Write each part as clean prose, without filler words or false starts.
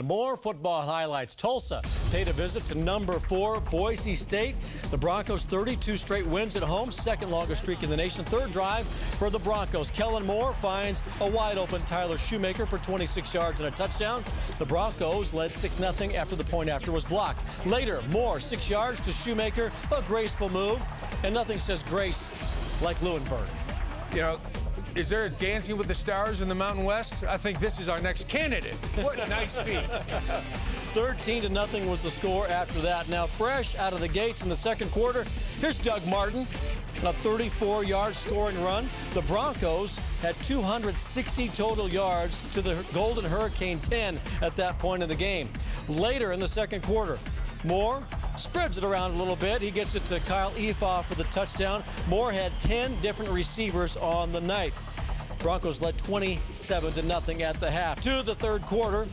More football highlights. Tulsa paid a visit to number 4 Boise State. The Broncos 32 straight wins at home, second longest streak in the nation. Third drive for the Broncos. Kellen Moore finds a wide open Tyler Shoemaker for 26 yards and a touchdown. The Broncos led 6-0 after the point after was blocked. Later, Moore 6 yards to Shoemaker, a graceful move, and nothing says grace like Lewenberg. You know, is there a Dancing with the Stars in the Mountain West? I think this is our next candidate. What a nice feat. 13-0 was the score after that. Now, fresh out of the gates in the second quarter, here's Doug Martin, a 34-yard scoring run. The Broncos had 260 total yards to the Golden Hurricane 10 at that point in the game. Later in the second quarter, Moore spreads it around a little bit. He gets it to Kyle Efaw for the touchdown. Moore had 10 different receivers on the night. Broncos led 27-0 at the half. To the third quarter,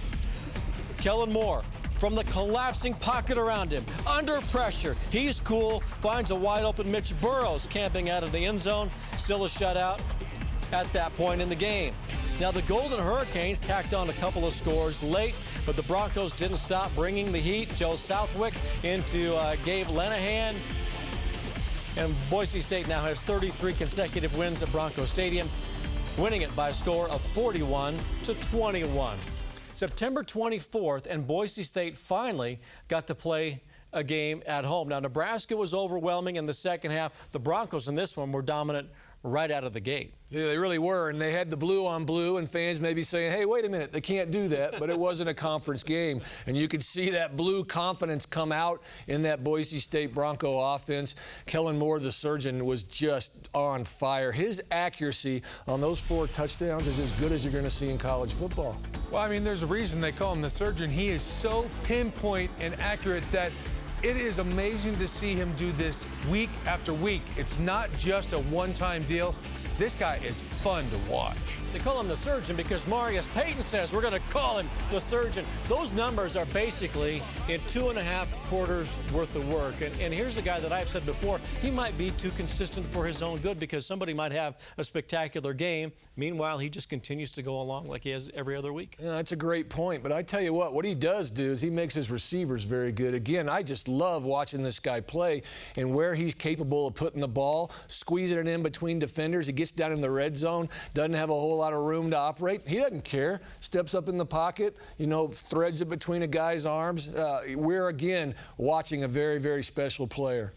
Kellen Moore from the collapsing pocket around him, under pressure. He's cool, finds a wide open Mitch Burrows camping out of the end zone. Still a shutout at that point in the game. Now, the Golden Hurricanes tacked on a couple of scores late, but the Broncos didn't stop bringing the heat. Joe Southwick into Gabe Lenahan. And Boise State now has 33 consecutive wins at Bronco Stadium, winning it by a score of 41-21. September 24th, and Boise State finally got to play a game at home. Now, Nebraska was overwhelming in the second half. The Broncos in this one were dominant right out of the gate. Yeah, they really were, and they had the blue on blue, and fans may be saying, hey, wait a minute, they can't do that, but it wasn't a conference game. And you could see that blue confidence come out in that Boise State Bronco offense. Kellen Moore, the surgeon, was just on fire. His accuracy on those 4 touchdowns is as good as you're going to see in college football. Well, I mean, there's a reason they call him the surgeon. He is so pinpoint and accurate that it is amazing to see him do this week after week. It's not just a one-time deal. This guy is fun to watch. They call him the surgeon because Marius Payton says we're going to call him the surgeon. Those numbers are basically in 2.5 quarters worth of work. And here's a guy that I've said before, he might be too consistent for his own good because somebody might have a spectacular game. Meanwhile, he just continues to go along like he has every other week. Yeah, that's a great point. But I tell you what he does do is he makes his receivers very good. Again, I just love watching this guy play and where he's capable of putting the ball, squeezing it in between defenders. He gets down in the red zone, doesn't have a whole lot of room to operate. He doesn't care. Steps up in the pocket, threads it between a guy's arms. We're, again, watching a very, very special player.